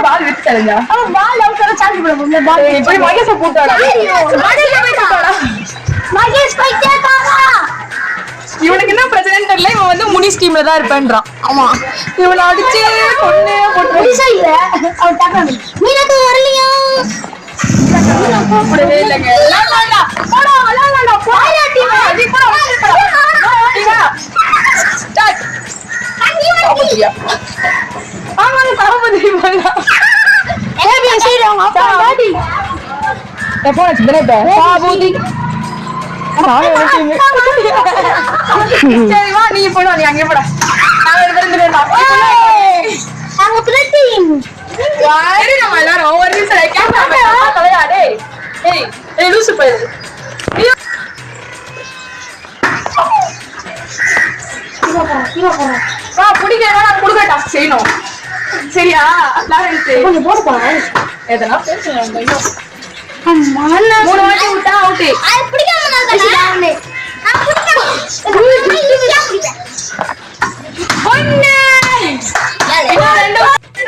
பால் விட்டு தரஞ்சா ball out கர chance போடுங்க பால் போய் மகேஷ போட்டாடா மகேஷ் போயிட்டே தாரா இவனுக்கு என்ன பிரச்சனைன்னு தெரியல இவன் வந்து முனி ஸ்கீம்ல தான் இருப்பேன்றான் ஆமா இவனை அடிச்சு பொண்ணே போட்டு புடிசா இல்ல அவன் டக்கன் மீனக்கு வரலையா கூப்பிடவே இல்லைங்க போடா அலாடா போடா டீம் அடி போடா ஸ்டார்ட் பாபுதியா ஆமாங்க பாபுதி போடா ஏபி சீரங்க அப்பா டாடி எப்போ வச்சிருந்தே பாபுதி சரி வா நீ போடா நீ அங்கே போடா நான் இருந்துடா அவங்க பிளட்டிங் சரி நம்ம எல்லாரும் ஒரு நிமிஷம் கேமரா தலையா டேய் ஏய் ஏய் லூசு பையன் வா புடிக்கறதா நான் குடுக்க டாஸ்க் செய்யணும் சரியா லாரன்ஸ் கொஞ்சம் போடு பா எதனா பேசுங்க ஐயோ அம்மா மூணு வாட்டி விட்டா அவுட் அது பிடிக்காம நான் பிடிப்பேன் ஒண்ணு என்ன ரெண்டு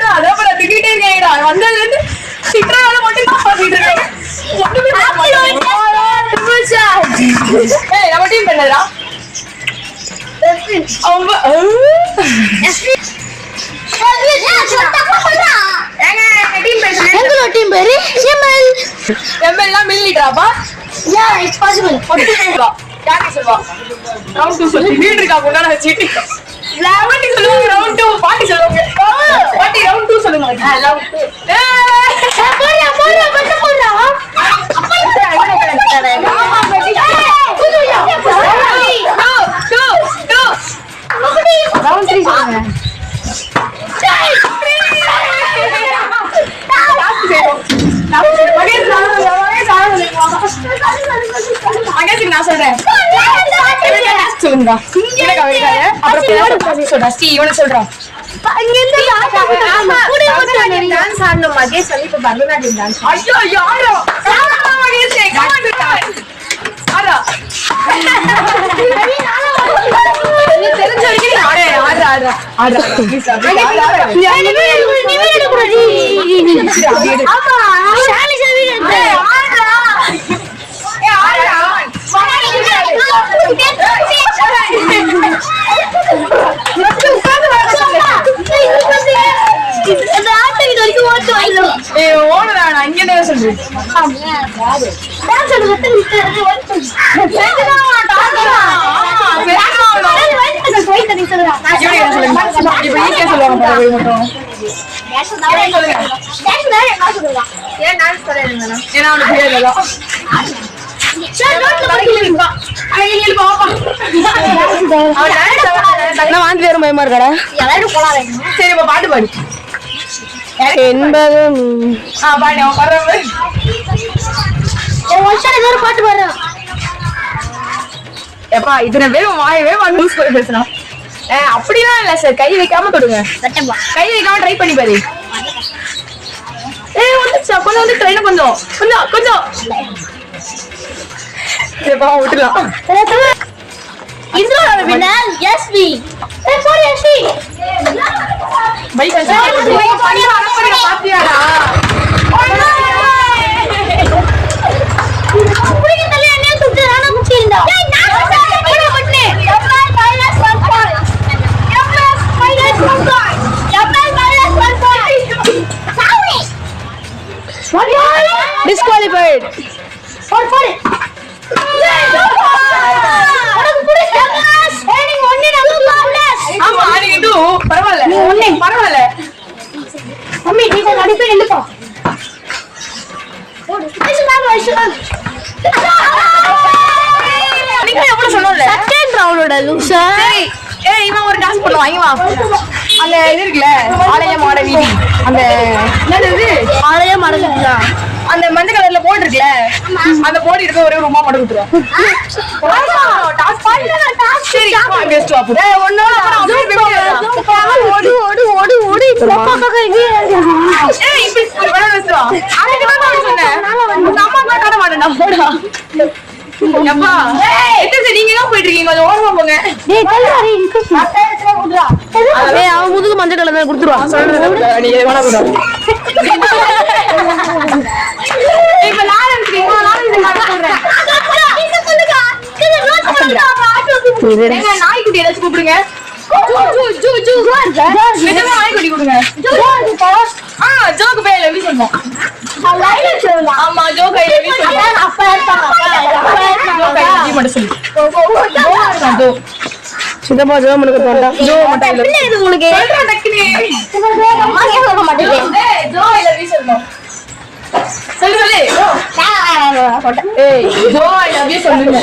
அத பர டிக்கெட் கேக்குறா வந்ததுல இருந்து சிட்ரால மட்டும் தான் பாத்துட்டு இருக்கேன் ஏய் நம்ம டீம் பண்ணடா அவங்க டீம் பேரு எம்எல் எம்எல்லாம் மில்லிட்டராப்பா யா இட்ஸ் பாசிபிள் யாரு சொல்வா ரவுண்ட் 2 சொல்லி லீடர் இருக்கா கொண்டாட சீட்டி லெவன்டி சொல்லுவாங்க ரவுண்ட் 2 பாட்டி சொல்லுவாங்க பாட்டி ரவுண்ட் 2 சொல்லுங்க ரவுண்ட் 2 போடா போடா மட்டும் போடா ரவுண்ட் 3 சொல்லுங்க மகேஷ் நான் சொல்றேன் சொல்லுங்க இவனுக்கு சொல்றான் டான்ஸ் ஆடணும் மகேஷ் சொல்லி இப்ப பரதநாட்டியம் டான்ஸ் ஐயோ யாரோ மகேஷ் தெரிஞ்ச வரைக்கும் சரி பாட்டு பாடு பாட்டு பாடு எப்பா இத்தனை பேரும் வாயவே பேசலாம் அப்படிலாம் இல்ல சார் கை வைக்காம தொடுங்க கை வைக்காம ட்ரை பண்ணி பாரு வந்துச்சா கொஞ்சம் வந்து ட்ரெயின் கொஞ்சம் கொஞ்சம் கொஞ்சம் விட்டுலாம் இந்திராவோட வினர் எஸ்வி போடு எஸ்வி பைக் பாத்தியாடா புடிங்க தள்ளி அண்ணே சுட்டு நானா குச்சிருந்தா disqualified போடு போடு ஆமா நீங்க இது பரவாயில்ல நீ ஒண்ணே பரவாயில்ல மம்மி நீ கொஞ்சம் அடிப்பே நில்லுப்பா போடு நீங்க எவ்வளவு சொல்லல செகண்ட் ரவுண்டோட லூசா ஏய் இவன் ஒரு டான்ஸ் பண்ணுவான் இவன் அந்த இது இருக்குல ஆலய மாட வீதி அந்த என்னது ஆலய மடங்குதா அந்த மஞ்சள் கலர்ல போர்டு இருக்குல அந்த போர்டு இருக்க ஒரே ரூமா மட்டும் கொடுத்துருவோம் சரி பெஸ்ட் வாப்பு ஒண்ணோட ஓடு ஓடு ஓடு ஓடு ஏய் இப்படி வேணா பேசுவா அதுக்கு தான் சொன்னேன் அம்மா தான் காட்ட மாட்டேன்டா போடா எப்பா எத்தனை நீங்க தான் போயிட்டு இருக்கீங்க கொஞ்சம் ஓரமா போங்க டேய் தள்ளுறீ அவன் முதுகு மஞ்சள் கலர் கொடுத்துருவான். நீ வேணா போடா. இப்ப நாய்க்குட்டி ஏதாச்சும் கூப்பிடுங்க. நாய்க்குட்டி கொடுங்க. ஜோக்கு பேர் எப்படி சொல்லுவோம்? ஆமா ஜோக் ஐடி மட்டும் சொல்லு. சித்தப்பா ஜோ மனுக்கு தோண்டா ஜோ மட்டும் இது உங்களுக்கு ஜோ இல்ல வி சொல்லணும். சொல்லு சொல்லு. ஏய் ஜோ ஐ லவ் யூ சொல்லுங்க.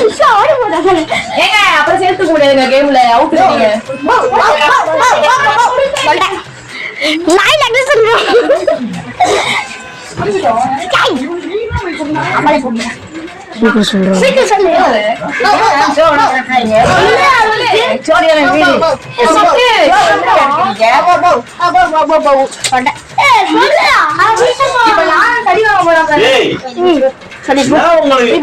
ஏங்க அப்புறம் சேர்த்துக்க முடியாதுங்க கேம்ல அவுட் இருக்கீங்க. நாய் லங்க சொல்றோம். சீக்கிரம் சொல்லு. ஜோ நடக்கறீங்க. ஜோடியா வீடு. இப்ப நான் தடி வாங்க போறேன். ஏய் சரி நான் உங்களுக்கு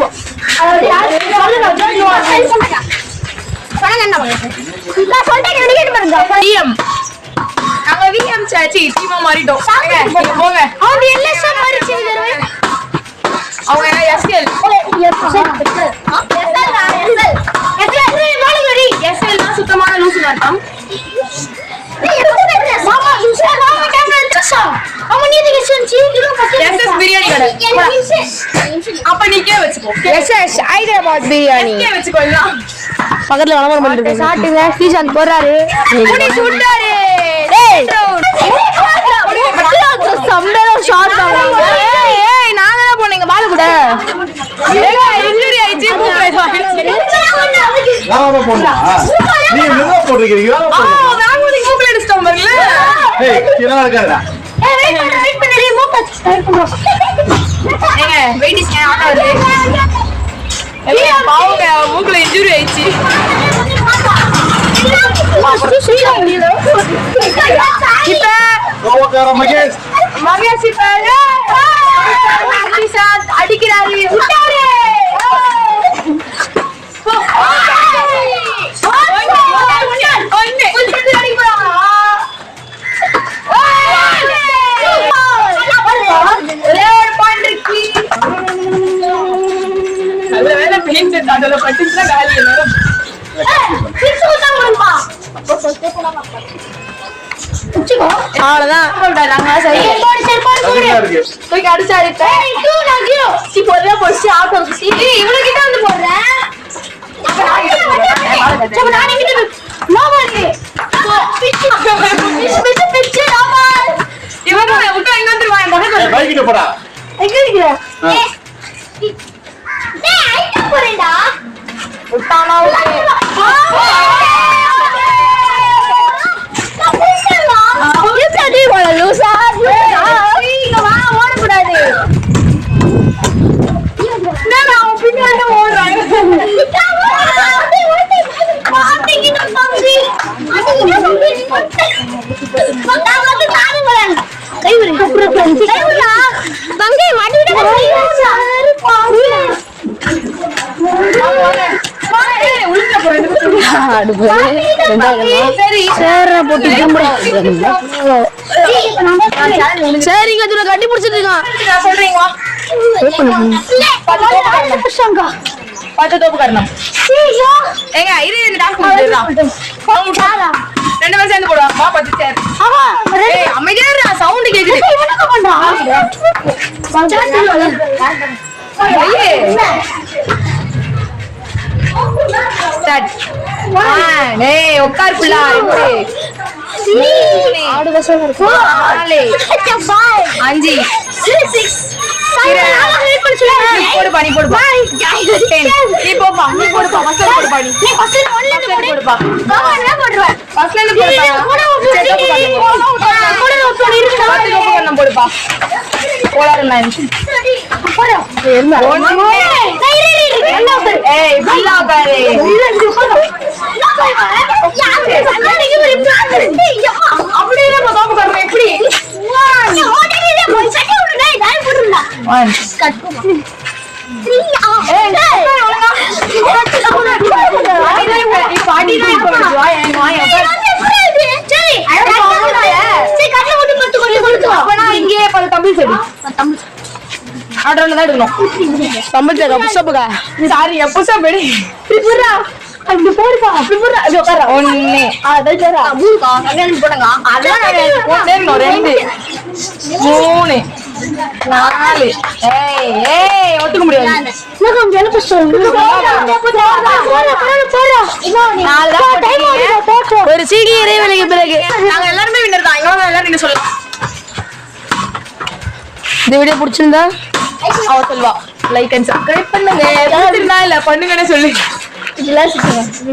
டிஎம் நாங்க விஎம் சாச்சி டீமா மாறிட்டோம். நீங்க போங்க. அவங்க எல்எஸ்ஆர் மாறிச்சு தருவே. அவங்க எஸ்எல் எஸ்எல் தான் சுத்தமான லூசு அர்த்தம். எஸ்எஸ் பிரியாணி கடை. அப்ப நீக்கே வச்சுக்கோ. எஸ்எஸ் ஹைதராபாத் பிரியாணி நீக்கே வச்சுக்கோ. எல்லாம் பக்கத்துல விளம்பரம் பண்ணிட்டு சாட்டுங்க. ஸ்ரீசாந்த் போறாரு. முடி சுட்டாரு. டேய் சம்பளம் ஷார்ட் ஆகுங்க. ஏய் நாங்க தான் போனீங்க பால் கூட. ஏங்க இன்ஜூரி ஆயிச்சு மூக்கு ஆயிச்சு. நாம போடா. நீ என்ன போடுறீங்க? வாங்குடி மூக்குல அடிச்சிட்டோம் பாருங்க. ஏய் என்ன நடக்குதுடா? வெயிட் பண்ணி மூக்கு ஸ்டார்ட் பண்றோம். ஏங்க வெயிட் ஸ்கேன் ஆன் ஆகுது. ஏங்க பாவுங்க மூக்குல இன்ஜூரி ஆயிச்சு. இப்ப கோவக்கார மகேஷ் மகேஷ் இப்ப ஸ்ரீசாந்த் அடிக்கிறாரு. விட்டாரு. அவ்வளவுதான். அதுதான் இருக்கு. அடிச்சாரு. இவ்வளவு கிட்ட வந்து போடுறேன். இவங்க விட்டா இங்க வந்துருவாங்க. பைக் கிட்ட போடா. ஓடக்கூடாது. சரிங்க அதுல கட்டி பிடிச்சிட்டு இருக்கான். சொல்றீங்களா? 10 தோப்பு கரணம். ஏங்க இரு இந்த டாஸ்க் முடிச்சிடலாம். ரெண்டு பேரும் சேர்ந்து போடுவா. வா 10 சேர். ஏய் அமைதியா இரு. சவுண்ட் கேக்குது. ஸ்டார்ட். ஏய் உட்கார் புள்ளா. 4 5 போடுப்பா நீ போடுப்பா. நீ போப்பா நீ போடுப்பா. ஃபர்ஸ்ட் போடுப்பா நீ. ஃபர்ஸ்ட் போடுப்பா. ஃபர்ஸ்ட்ல இருந்து போடுப்பா. கோளாறு நான் ஏய் பில்லா பாரு. அப்படியே நம்ம தோப்பு கறணும் எப்படி? அப்பனா இங்கேயே பாரு தமிழ் சரி ஆர்டர்ல தான் எடுக்கணும் தமிழ் சரி புஷப்புக்கா சாரி புஷப் எடு புறா அப்படி போடுப்பா அப்படி போடுறா அது உட்கார ஒண்ணு அதான் சரா மூணுக்கா அங்க போடுங்க அதான் போடணும் 2 3 4 ஏய் ஒட்டுக்க முடியாது நான் எனக்கு ஒரு சீக்கிய இறைவனுக்கு பிறகு நாங்க எல்லாரும் வின்னர் தான் இங்க எல்லாரும் நீங்க சொல்லலாம் இந்த வீடியோ பிடிச்சிருந்தா அவ சொல்வா லைக் அண்ட் சப்ஸ்கிரைப் பண்ணுங்க பிடிச்சிருந்தா இல்ல பண்ணுங்கன்னு சொல்லி இதெல்லாம்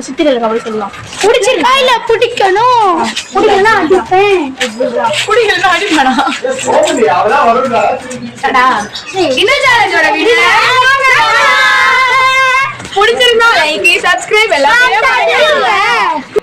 சுத்திரல அப்படி சொல்லலாம் பிடிச்சிருக்கா இல்ல பிடிக்கணும் பிடிக்கலனா அடிப்பேன் பிடிக்கலனா அடிப்பேனா அவதான் வருடா டடா இந்த சேனலோட வீடியோ பிடிச்சிருந்தா லைக் சப்ஸ்கிரைப் எல்லாம் பண்ணுங்க